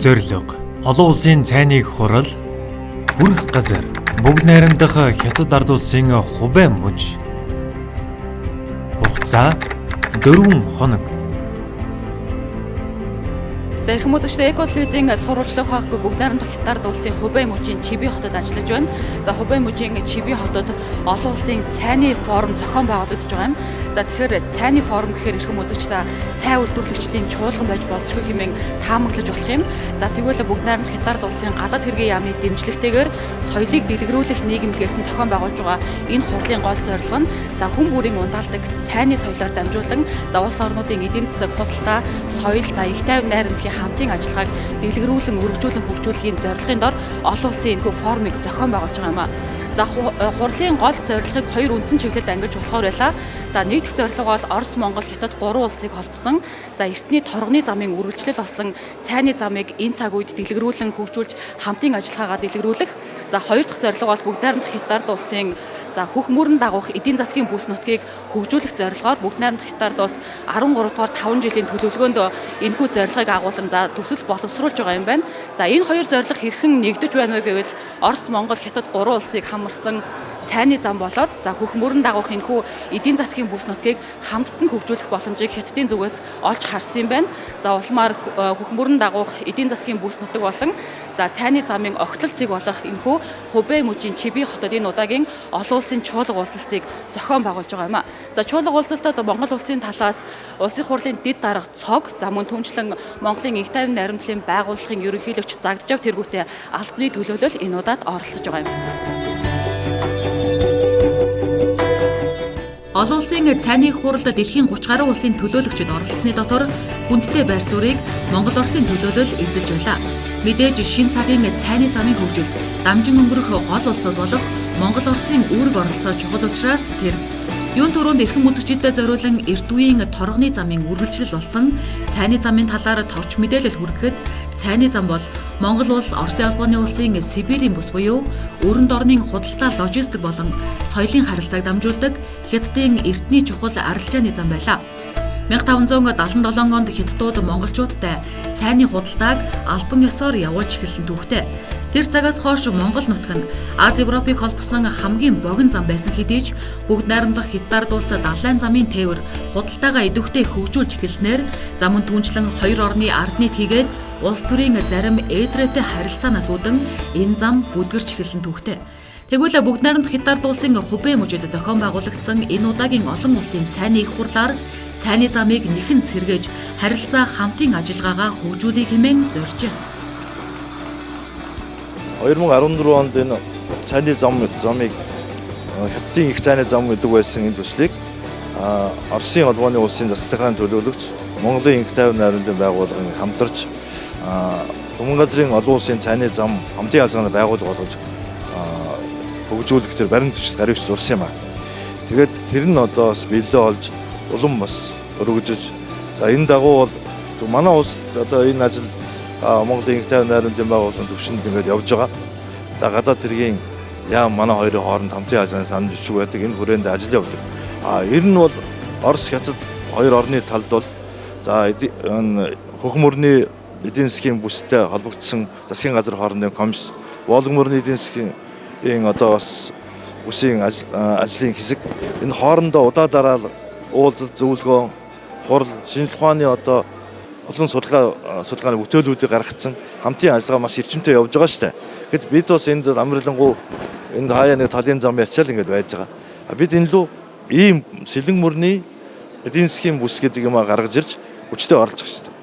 зорилго олон улсын цайныг хурал хүрэх газар бүгд найрамдах хятад ард улсын Хубэй муж. Хугацаа 4 хоног. За эрхэм үзэгчдээ Эко телевизийн сурвалжлах хаахгүй бүгд найрамдах хятад улсын Хубэй мужийн Чиби хотод ажиллаж байна. За Хубэй мужийн Чиби хотод олон улсын цайны форум зохион байгуулагдаж байгаа юм. За тэгэхээр цайны форум гэхээр эрхэм үзэгчдээ цай үйлдвэрлэгчдийн чуулган байж болцгүй хэмээн таамаглаж болох юм. За тэгвэл бүгд найрамдах хятад улсын гадаад хэргийн яамны дэмжлэгтэйгээр соёлыг дэлгэрүүлэх нийгэмлэгээс нь зохион байгуулж байгаа энэ хурлын гол зорилго нь за хүн бүрийн ундаалдаг цайны соёлоор дамжуулан за улс орнуудын эдийн засаг худалдаа, соёл, за их тайван найрамдлын хамтын ажиллагааг дэлгэрүүлэн өргөжүүлэн хөгжүүлэхийн зорилгын дор олон улсын энэхүү форумыг зохион байгуулж байгаа юм а. За хурлын гол зорилгыг хоёр үндсэн чиглэлд ангилж болохоор байлаа. За нэг дэх зорилго бол Орос, Монгол, Хятад гурван улсыг холбосон за эртний торгоны замын үргэлжлэл болсон цайны замыг энэ цаг үед дэлгэрүүлэн хөгжүүлж хамтын ажиллагаагаа дэлгэрүүлэх. За хоёр дахь зорилго бол бүгд найрамдах хятад улсын за хөх мөрөн дагуулах эдийн засгийн бүс нутгийг хөгжүүлэх зорилгоор бүгд найрамдах хятад улс 13 дугаар 5 жилийн төлөвлөгөөнд энэхүү зорилгыг агуулсан за төсөл боловсруулж байгаа юм байна. За энэ хоёр зорилго хэрхэн нэгдэж байна вэ гэвэл Орос, Монгол, Хятад гурван улсыг хамарсан цайны зам болоод за хөх мөрөн дагуулах энэхүү эдийн засгийн бүс нутгийг хамттан хөгжүүлэх боломжийг Хятадын зүгээс олж харсан юм байна. За улмаар хөх мөрөн дагуулах эдийн засгийн бүс нутаг болон за цайны замын огтлцыг болох энэхүү Хубэй мужийн Чиби хотод энэ удаагийн олон улсын чуулга уулзалтыг зохион байгуулж байгаа юм а. За чуулга уулзалтад Монгол улсын талаас улсын хурлын дэд дарга цог за мөн түнчлэн Монголын их тайван найрамдлын байгууллагын ерөнхийлөгч Загдажав Тэргүүтэй албаны төлөөлөл энэ удаад оролцож байгаа юм. Олон улсын цайны хуралд дэлхийн 30 гаруй улсын төлөөлөгчид оролцсны дотор хүндтэй байр суурийг Монгол Оросын төлөөлөл эзэж байлаа. Мэдээж шин цагийн цайны замын хөгжилд дамжин өнгөрөх гол улсууд болох Монгол Оросын үүрэг оролцоо чухал учраас тэр юун төрөнд эрхэм үзэгчдэд зориулан эрт үеийн торгоны замын үргэлжлэл болсон цайны замын талаар товч мэдээлэл хүргэхэд цайны зам бол Монгол улс Оросын албаны улсын Сибирийн бүс буюу өрөнд орны худалдаа, логистик болон соёлын харилцааг дамжуулдаг Хятадын эртний чухал арилжааны зам байлаа. 1577 онд Хятадууд монголчуудтай цайны худалдааг албан ёсоор явуулж эхэлсэн түүхтэй. Тэр цагаас хойш Монгол нутаг нь Ази Европыг холбосон хамгийн богино зам байсан хэдий ч бүгд найрамдах хятад улс далайн замын тээвэр худалдаагаа идэвхтэй хөгжүүлж эхэлснээр замын түнчлэн хоёр орны ард нийт хийгээд улс төрийн зарим эдрээтэй харилцаанаас үүдэн энэ зам бүдгэрч эхэлсэн түүхтэй. Тэгвэл бүгд найрамдах хятад улсын Хубэй мужид зохион байгуулагдсан энэ удаагийн олон улсын цайны их хурлаар цайны замыг нэхэн сэргээж харилцаа хамтын ажиллагаагаа хөгжүүлэх хэмээн зоржээ. 2014 онд энэ цайны замыг Хятадын их цайны зам гэдэг байсан энэ төслийг Оросын албаны улсын засаг захиргааны төлөөлөгч Монголын их тайван найрамдлын байгууллагын хамтарч Түмэн газрын олон улсын цайны зам хамтын ажиллагааны байгууллага болгож хөгжүүлэх тэр баримт төсөл гаргаж сурсан юм а. Тэгээд тэр нь одоо бас бэлээ олж улам бас өргөжөж за энэ дагуу бол манай улс одоо энэ ажил Монголын их тайван найрамдлын байгууллагын төвшөнд ингээд явж байгаа. За гадаад хэргийн яам манай хоёрын хооронд хамтын ажиллагааны санамж жишг байдаг энэ хүрээнд ажил явдаг. Ер нь бол Орос, Хятад хоёр орны талд бол за энэ хөх мөрний эдийн засгийн бүстэй холбогдсон засгийн газар хоорондын комисс, Болгон мөрний эдийн засгийн одоо бас бүсийн ажлын хэсэг энэ хоорондоо удаа дараал уулзалт, зөвлөгөө, хурал, шинжлэх ухааны одоо олон судалгааны бүтээлүүдийг гаргацсан хамтын ажиллагаа маш эрчимтэй явж байгаа шүү дээ. Гэт бид бас энд амралангуу энд хаяа нэг талын зам ячаал ингэж байж байгаа. Бид энэ лүү ийм сэлэн мөрний эдийн засгийн бүс гэдэг юм гаргаж ирж хүчтэй оролцох хэрэгтэй.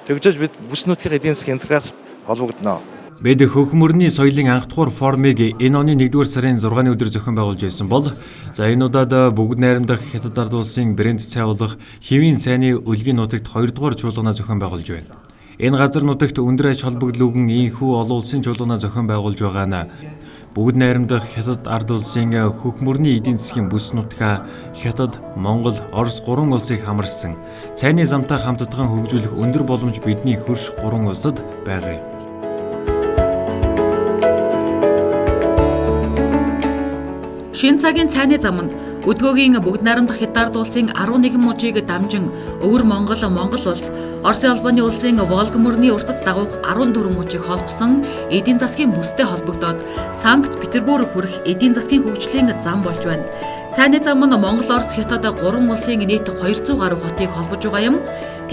Тэгжээж бид бүс нутгийн эдийн засгийн интеграцид холбогдно. Бид хөх мөрний соёлын анх дугаар форумыг энэ оны 1-р сарын 6-ны өдөр зохион байгуулж байсан бол за энэ удаад бүгд найрамдах хятад ард улсын брэнд цай болох Хэвийн цайны өлгийн нутагт 2-р чуулгана зохион байгуулж байна. Энэ газар нутагт өндөр аж холбогдлогын ийхүү олон улсын чуулгана зохион байгуулж байгаа нь бүгд найрамдах хятад ард улсын хөх мөрний эдийн засгийн бүс нутгаа Хятад, Монгол, Орос гурван улсыг хамарсан цайны замтай хамтдаган хөгжүүлэх өндөр боломж бидний хөрш гурван улсад байгаа юм. Шин цагийн цайны зам нь Өдгөөгийн бүгд найрамдах Хятад улсын 11 мужийг дамжин өвөр Монгол улс, Оросын албаны улсын Волг мөрний урсгал дагуух 14 мужийг холбосон эдийн засгийн бүстэй холбогдоод Санкт Петербург хүрэх эдийн засгийн хөгжлийн зам болж байна. Цайны зам нь Монгол, Орос, Хятад 3 улсын нийт 200 гаруй хотыг холбож байгаа юм.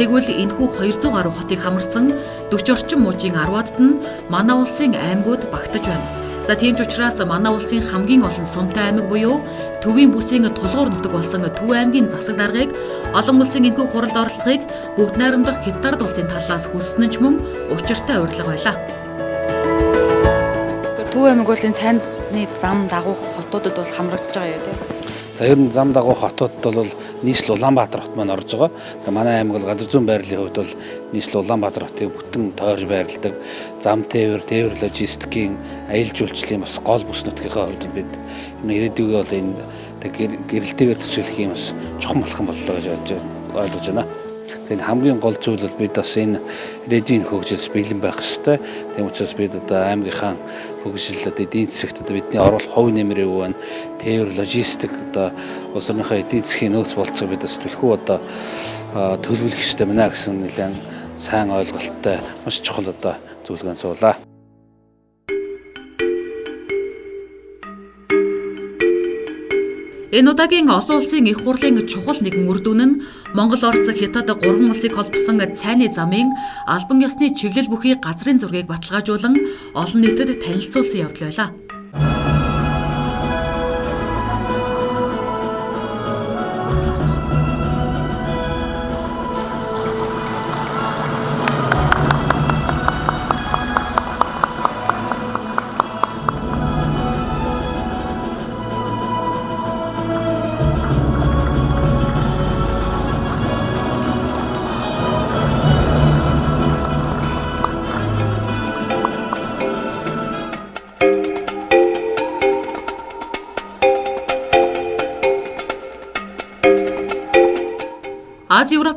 Тэгвэл энэхүү 200 гаруй хотыг хамарсан 40 орчим мужийн 10-аад нь манай улсын аймагуд багтаж байна. За тийм ч учраас манай улсын хамгийн олон сумтай аймаг буюу Төвийн бүсийн тулгуур нутаг болсон Төв аймгийн засаг даргыг олон улсын энэхүү хуралд оролцохыг бүгд найрамдах Хятад улсын талаас хүссэн нь ч мөн учиртай урилга байлаа. Төв аймаг бол энэ цайны зам дагуух хотуудад бол хамрагдж байгаа юм тийм. За ер нь зам дагуух хотууд бол нийслэл Улаанбаатар хот маань орж байгаа. Тэгээ манай аймаг бол газар зүйн байрлалын хувьд бол нийслэл Улаанбаатар хотыг бүтэн тойрж байрладаг. Зам тээвэр логистикийн аялал жуулчлалын бас гол бүс нутгийнхаа хувьд бид ирээдүйг бол энэ гэрэлтэйгээр төсөөлөх юм бас чухал болох юм боллоо гэж ойлгож байна. Тэгэхээр хамгийн гол зүйл бол бид бас энэ ирээдүйн хөгжилс бэлэн байх хэрэгтэй. Тийм учраас бид одоо аймгийнхаа хөгжил эдийн засагт бидний оруулах хувь нэмрээ юу вэ? Тээвэр логистик одоо улс орныхоо эдийн засгийн нөөц болцоо бид бас төлхөө одоо төлөвлөх хэрэгтэй байна гэсэн нэлээд сайн ойлголттой маш чухал одоо зөвлөгөө суулаа. Энэ удаагийн олон улсын их хурлын чухал нэгэн үр дүн нь Монгол, Орос, Хятад 3 улсыг холбосон цайны замын албан ёсны чиглэл бүхий газрын зургийг баталгаажуулан олон нийтэд танилцуулсан явдал байлаа.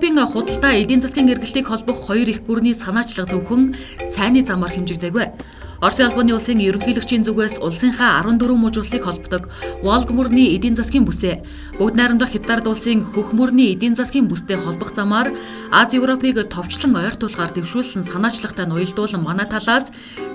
Европын худалдаа эдийн засгийн эргэлтийг холбох хоёр их гүрний санаачлага зөвхөн цайны замаар хэмжигдээгүй. Оросын албаны улсын ерөнхийлөгчийн зүгээс улсынхаа 14 муж улсыг холбодог Волг мөрний эдийн засгийн бүсээ, бүгд найрамдах Хятад улсын Хөх мөрний эдийн засгийн бүстэй холбох замаар Аз Европыг товчлон ойртуулахаар дэвшүүлсэн санаачлагтай ноёлдуулан манай талаас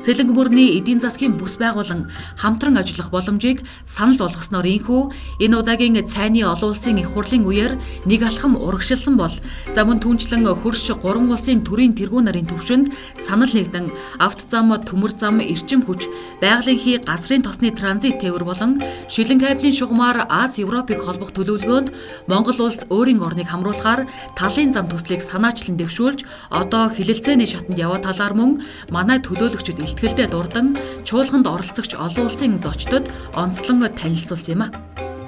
Сэлэнг мөрний эдийн засгийн бүс байгуулан хамтран ажиллах боломжийг санал болгосноор инхүү энэ удаагийн цайны олон улсын их хурлын үеэр нэг алхам урагшилсан бол за мөн түнчлэн хөрш 3 улсын төрийн тэргүү нарын төвшөнд санал нэгдэн авто зам, төмөр зам, эрчим хүч, байгалийн хий, газрын тосны транзит тээвэр болон шилэн кабелийн шугамаар Аз Европыг холбох төлөвлөгөөнд Монгол улс өөрийн орныг хамруулахаар талын зам төслийг санаачлан дэвшүүлж одоо хилэлцээний шатанд яваа талаар мөн манай төлөөлөгчид илтгэлдээ дурдан чуулганд оролцогч олон улсын зочдод онцлон танилцуулсан юм а.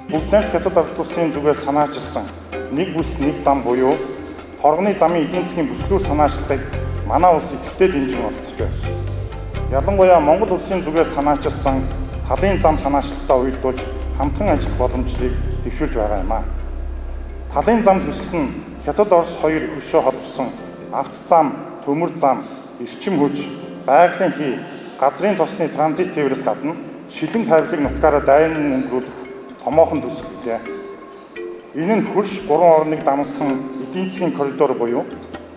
Бүгд найрамдах Хятад ард улсын зүгээс санаачилсан нэг бүс нэг зам буюу торгоны замын эдийн засгийн бүслүү санаачлагыг манай улс идэвхтэй дэмжин оролцож байна. Ялангуяа Монгол улсын зүгээс санаачилсан талын зам санаачлагтай уялдуулж хамтран ажиллах боломжийг дэвшүүлж байгаа юм а. Талын зам төсөл нь Хятад Орос хоёр хөшөө холбосон авто зам, төмөр зам, эрчим хүч, байгалийн хий, газрын тосны транзит тээврээс гадна шилэн кабелийг нутгаараа дайран өнгөрүүлэх томоохон төсөл билээ. Энэ нь хөрш 3 орныг дамсан эдийн засгийн коридор буюу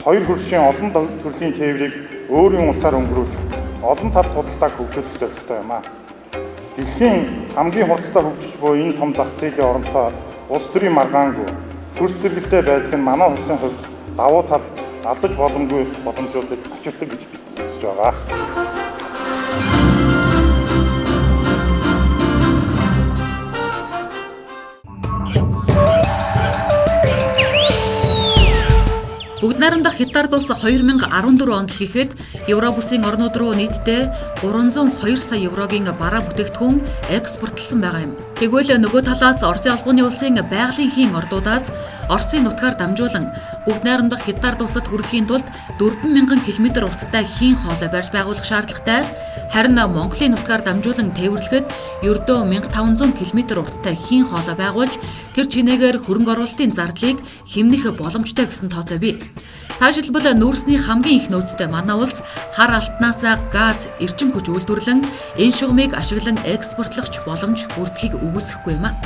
хоёр хөршийн олон төрлийн тээврийг өөрийн улсаар өнгөрүүлэх олон талт худалдааг хөгжүүлэх зорилготой юм а. Дэлхийн хамгийн хурцтай хөгжиж буй энэ том зах зээлийн оронтой улс төрийн маргаангүй хөрс зэрэгэлтэй байдал нь манай улсын хувьд давуу тал алдаж боломгүй боломжуудыг авчирдаг гэж бид үзэж байгаа. Бүгд найрамдах Хятад улс 2014 онд хийхэд Евробусын орнууд руу нийтдээ 302 сая еврогийн бараа бүтээгдэхүүн экспортлсон байгаа юм. Тэгвэл нөгөө талаас Оросын албаны улсын байгалийн хийн ордуудаас Оросын нутгаар дамжуулан бүгд найрамдах Хятад улсад хүрэхийн тулд 4000 км урттай хийн хоолой барьж байгуулах шаардлагатай. Харин Монголын нутгаар дамжуулан тээвэрлэхэд ердөө 1500 км урттай хийн хоолой байгуулж тэр чинээгээр хөрөнгө оруулалтын зардлыг хэмнэх боломжтой гэсэн тооцоо бий. Цаашилбал нүүрсний хамгийн их нөөцтэй манай улс хар алтнаас газ, эрчим хүч үйлдвэрлэн энэ шугамыг ашиглан экспортлогч боломж бүрдхийг үгүйсэхгүй юм а.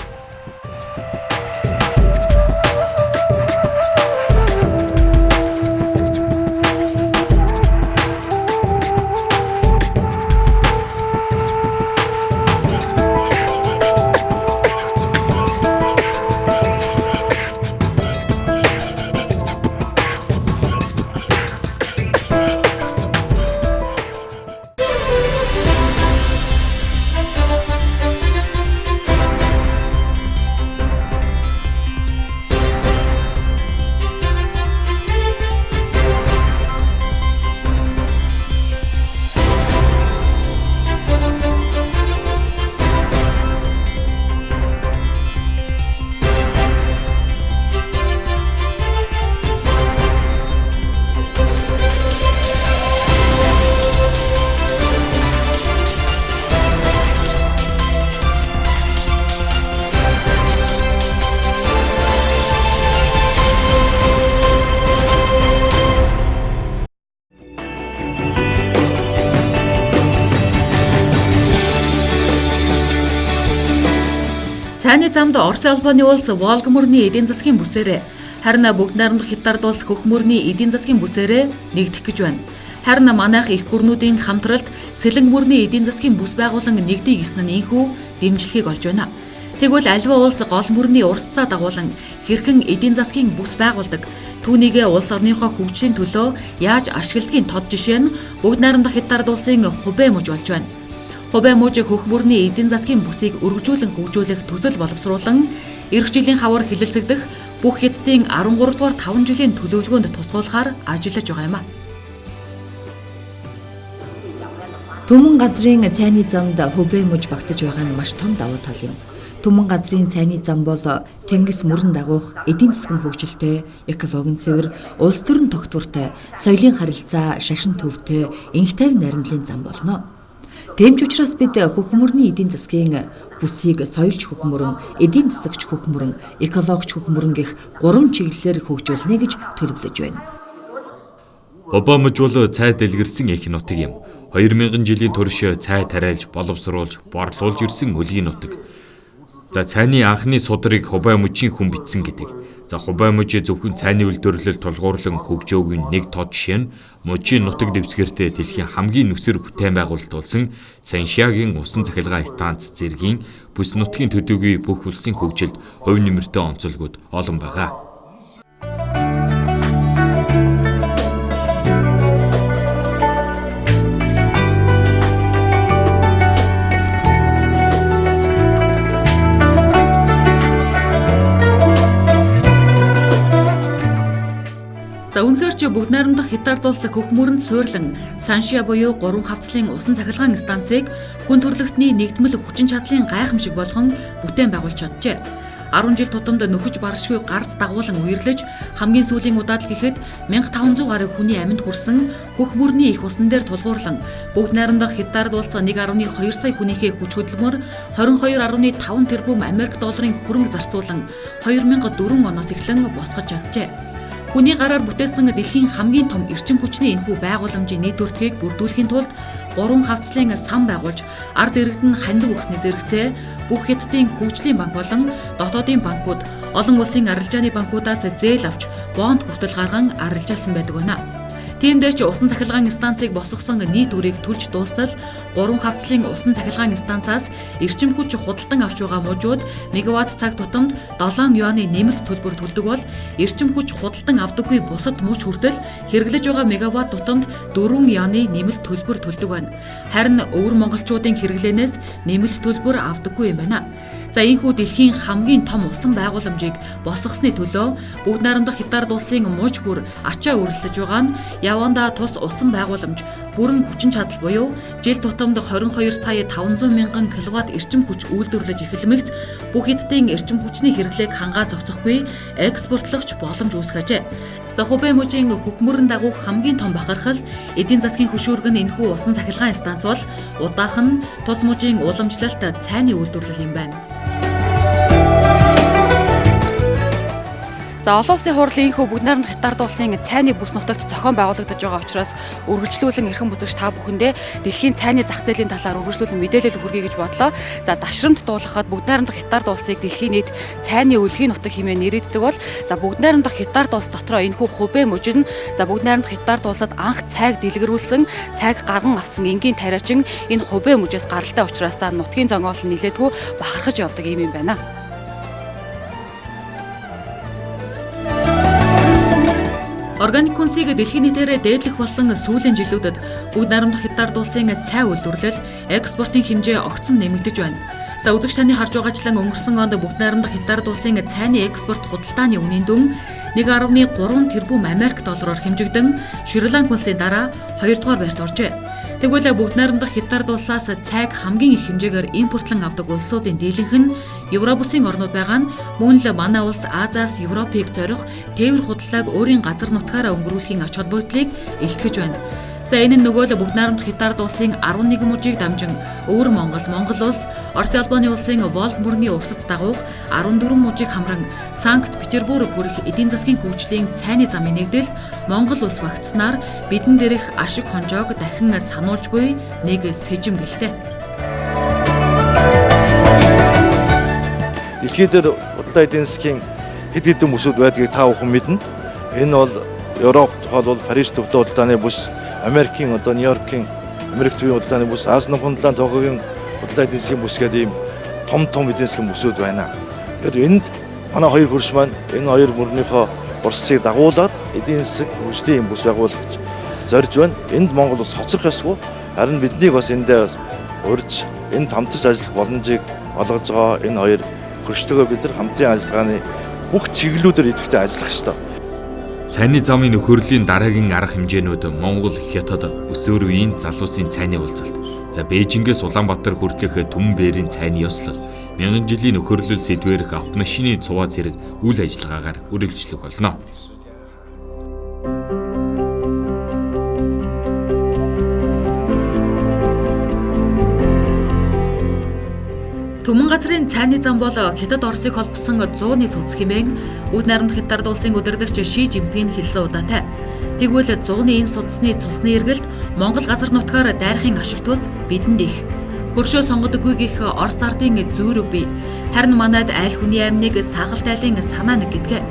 Цайны замд Оросын албаны улс Волг мөрний эдийн засгийн бүсээрээ харин бүгд найрамдах Хятад улс хөх мөрний эдийн засгийн бүсээрээ нэгдэх гэж байна. Харин манайх их гүрнүүдийн хамтралд Сэлэнг мөрний эдийн засгийн бүс байгуулан нэгдий гэсэн нь ийхүү дэмжлэгийг олж байна. Тэгвэл альва улс гол мөрний урсцаа дагуулan хэрхэн эдийн засгийн бүс байгуулдаг, түүнийгээ улс орныхоо хөгжлийн төлөө яаж ашигладгийн тод жишээ нь бүгд найрамдах Хятад улсын Хубэй мужи болж байна. Хубэй мужи хөх мөрний эдийн засгийн бүсийг өргөжүүлэн хөгжүүлэх төсөл боловсруулан эх жилийн хавар хилэлцэгдэх бүх Хятадын 13 дугаар 5 жилийн төлөвлөгөөнд тусгуулахаар ажиллаж байгаа юм а. Түмэн газрын цайны замд Хубэй мужи багтаж байгаа нь маш том давуу тал юм. Түмэн газрын цайны зам бол Тэнгис мөрөн дагуух, эдийн засгийн хөгжилтэй, экологийн цэвэр, улс төрийн тогтвортой, соёлын харилцаа, шашин төвтэй, энх тайван найрамдлын зам болно. Тэмч учраас бид хөх мөрний эдийн засгийн бүсийг соёлч хөх мөрөн, эдийн засагч хөх мөрөн, экологч хөх мөрөн гэх 3 чиглэлээр хөгжүүлнэ гэж төлөвлөж байна. Хубэй мужи бол цай дэлгэрсэн их нутаг юм. 2000 жилийн турш цай тариалж, боловсруулж, борлуулж ирсэн өлгийн нутаг. За цайны анхны судрыг Хубэй мужийн хүн бичсэн гэдэг. За Хубэй мужи зөвхөн цайны үйлдвэрлэлд тулгуурлан хөгжөөгийн нэг тод жишээ нь мужийн нутаг дэвсгэртээ дэлхийн хамгийн нүсэр бүтээн байгуулалт болсон Саншиагийн усан цахилгаан станц зэргийн бүс нутгийн төдийгүй бүх улсын хөгжилд хувь нэмэртэй онцлогуд олон байгаа. За үнэхээр ч бүгд найрамдах Хятад улс хөх мөрөнд суурлан Саншиа буюу 3 хавцлын усан цахилгаан станцыг хүн төрөлхтний нэгдмэл хүчин чадлын гайхамшиг болгон бүтээн байгуулж чаджээ. 10 жил тутамд нөхөж баршгүй гарц дагуулan үерлэж хамгийн сүүлийн удаад л гэхэд 1500 гаруй хүний амьд хүрсэн хөх мөрний их усан дээр тулгуурлан бүгд найрамдах Хятад улс 1.2 сая хүнийхээ хүч хөдөлмөр 22.5 тэрбум Америк долларын хөрөнгө зарцуулан 2004 оноос эхлэн босгож чаджээ. Хүний гараар бүтээсэн дэлхийн хамгийн том эрчим хүчний энэхүү байгууламжийн нийтвэртгийг бүрдүүлэхийн тулд 3 хавцлын сан байгуулж ард иргэд нь хандив өгсөний зэрэгцээ бүх Хятадын хөгжлийн банк болон дотоодын банкуд олон улсын арилжааны банкудаас зээл авч бонд хүртэл гарган арилжаасан байдаг байна. Тиймдээ ч усан цахилгаан станцыг босгосон нийт үрийг түлж дуустал 3 хавцлын усан цахилгаан станцаас эрчим хүч худалдан авч байгаа мужууд мегаватт цаг тутамд 7 юаны нэмэлт төлбөр төлдөг бол эрчим хүч худалдан авдаггүй бусад муж хүртэл хэрэглэж байгаа мегаватт тутамд 4 юаны нэмэлт төлбөр төлдөг байна. Харин өвөр монголчуудын хэрэглэнээс нэмэлт төлбөр авдаггүй юм байна. За ийхүү дэлхийн хамгийн том усан байгууламжийг босгосны төлөө бүгд найрамдах Хятад улсын муж бүр ачаа үргэлжлэж байгаа нь Яванда тус усан байгууламж бүрэн хүчин чадал буюу жил тутамд 22 сая 500 мянган киловатт эрчим хүч үйлдвэрлэж эхлэмэгц бүх Хятадын эрчим хүчний хэрэглээг хангаа зогсохгүй экспортлогч боломж үүсгэжээ. За Хубэй мужийн хөх мөрөн дагуух хамгийн том бахархал эдийн засгийн хөшүүрэг нь энэхүү усан цахилгаан станц бол удаахан тус мужийн уламжлалт цайны үйлдвэрлэл юм байна. За олон улсын хурлын энэхүү бүгд найрамдах Хятад улсын цайны бүс нутагт зохион байгуулагдаж байгаа учраас үргэлжлүүлэн эрхэм бүзэгч та бүхэндээ дэлхийн цайны зах зээлийн талаар үргэлжлүүлэн мэдээлэл хүргэе гэж бодлоо. За дашрамт дуулахад бүгд найрамдах Хятад улсыг дэлхийн нийт цайны өлгийн нутаг хэмээн нэрийддэг бол за бүгд найрамдах Хятад улс дотроо энэхүү Хубэй мужи нь за бүгд найрамдах Хятад улсад анх цайг дэлгэрүүлсэн, цайг гарган авсан энгийн тариачин энэ Хубэй мужиас гаралтай учраас за нутгийн зонгоол нь нилээдгүй бахархаж явдаг юм байна. Органик хүнсийг дэлхийн нийтээр дээдлэх болсон сүүлийн жилүүдэд бүгд найрамдах Хятад улсын цай үйлдвэрлэл экспортын хэмжээ огцом нэмэгдэж байна. За үзэгч таны харж байгаачлан өнгөрсөн онд бүгд найрамдах Хятад улсын цайны экспорт худалдааны үнийн дүн 1.3 тэрбум Америк доллараар хэмжигдэн Шри-Ланк улсын дараа 2 дугаар байрт оржээ. Тэгвэл бүгд найрамдах Хятад улсаас цайг хамгийн их хэмжээгээр импортлон авдаг улсуудын дийлэнх нь Европ улсын орнууд байгаа нь мөн л манай улс Азиас Европыг зорих тээвэр худалдааг өөрийн газар нутгаараа өнгөрүүлэхийн ач холбогдлыг илтгэж байна. За энэ нь нөгөө л бүгд найрамдах Хятад улсын 11 мужийг дамжин өвөр Монгол улс, Оросын албаны улсын Волг мөрний урсад дагуух 14 мужийг хамран Санкт Петербург хүрэх эдийн засгийн хөгжлийн цайны замын нэгдэл Монгол улс багтснаар бидэн дээрх ашиг хонжоог дахин сануулж буй нэг сэжим гэлтэй. Дэлхийд дээр худалдаа эдийн засгийн хэд хэдэн бүсүүд байдгийг та бүхэн мэднэ. Энэ бол Европт бол Парис төвд худалдааны бүс, Америкийн одоо Нью-Йоркийн Америк төвийн худалдааны бүс, Ази нухан талаан Токиогийн худалдаа эдийн засгийн бүс гэдэг ийм том эдийн засгийн бүсүүд байна. Тэгэхээр энд манай хоёр хөрш маань энэ хоёр мөрнийхөө урсцыг дагуулад эдийн засаг хөгжлийн бүс байгуулах зорж байна. Энд Монгол бас хоцрох ёсгүй. Харин биднийг бас эндээ урьж энд хамтарч ажиллах боломжийг олгож байгаа энэ хоёр хөрштөгөө бид нар хамтын ажиллагааны бүх чиглэлүүдээр идэвхтэй ажиллах ёстой. Цайны замын нөхөрлийн дараагийн арга хэмжээнүүд Монгол, Хятад, өсвөр үеийн залуусын цайны уулзалт. За Бээжингээс Улаанбаатар хүртэлх Түмэн бээрийн цайны ёслол. Мянган жилийн нөхөрлөл сэдвэрх автомашины цуваа зэрэг үйл ажиллагаагаар үргэлжлэх болно. Түмэн газрын цайны зам бол Хятад Оросыг холбосон 100-ны цуц хэмээн бүгд найрамд Хятад улсын удирдагч Ши Жинпин хэлсэн удаатай. Тэгвэл 100-ны энэ судасны цусны эргэлт Монгол газар нутгаар дайрахын ашигтус бидэнд их. Хөршөө сонгодоггүй гэх Орос ардын зүүрэг бий. Харин манайд айл хүний амныг сахалт айлын санаа нэг гэдгээ.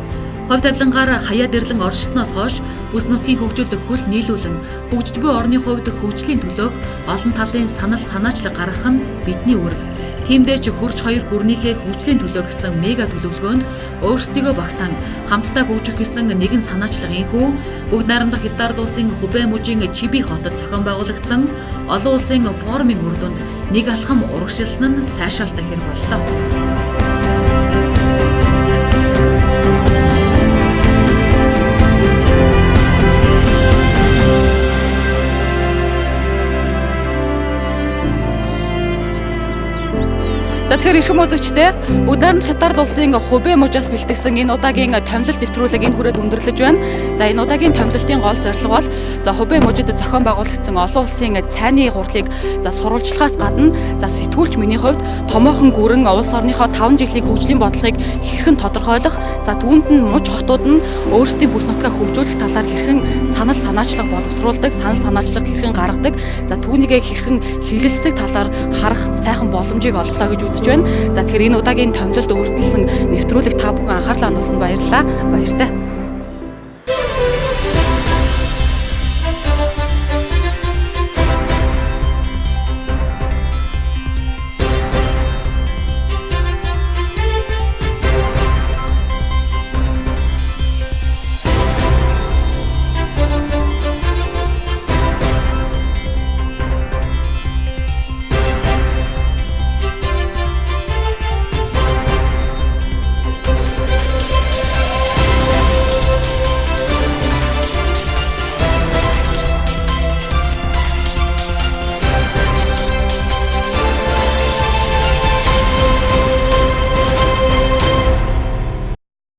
Хувь тавилангаар хаяад ирлэн оршсноос хойш бүс нутгийн хөгжилд хөл нийлүүлэн хөгжиж буй орны хувьд хөгжлийн төлөөг олон талын санал санаачлаг гаргах нь бидний үүрэг. Тиймдээ ч хөрч хоёр гүрнийхээ хөгжлийн төлөө гэсэн мега төлөвлөгөөнд өөрсдийгөө багтаан хамтдаа хөгжих гэсэн нэгэн санаачлага инхүү бүгд найрамдах Хятад улсын Хубэй мужийн Чиби хотод зохион байгуулагдсан олон улсын форумын үр дүнд нэг алхам урагшилсан нь сайшаалтай хэрэг боллоо. За тэгэхээр эрхэм үзэгчдээ бүгд найрамд Хятад улсын Хубэй мужаас бэлтгэсэн энэ удаагийн томилолт нэвтрүүлэг энэ хүрээд өндөрлөж байна. За энэ удаагийн томилолтын гол зорилго бол Хубэй мужид зохион байгуулагдсан олон улсын цайны хурлыг сурвалжлагаас гадна сэтгүүлч миний хувьд томоохон гүрэн улс орныхоо 5 жилийн хөгжлийн бодлогыг хэрхэн тодорхойлох, түүнд нь муж хотууд нь өөрсдийн бүс нутгаа хөгжүүлэх талаар хэрхэн санал санаачлаг боловсруулдаг, санал санаачлаг хэрхэн гаргадаг, түүнийгээ хэрхэн хилэлцдэг талаар харах сайхан боломжийг олголоо гэж үзэж байна. За тэгэхээр энэ удаагийн томилолт өөрчлөсөн нэвтрүүлэг та бүхэн анхаарлаа хандуулсанд баярлалаа. Баяртай.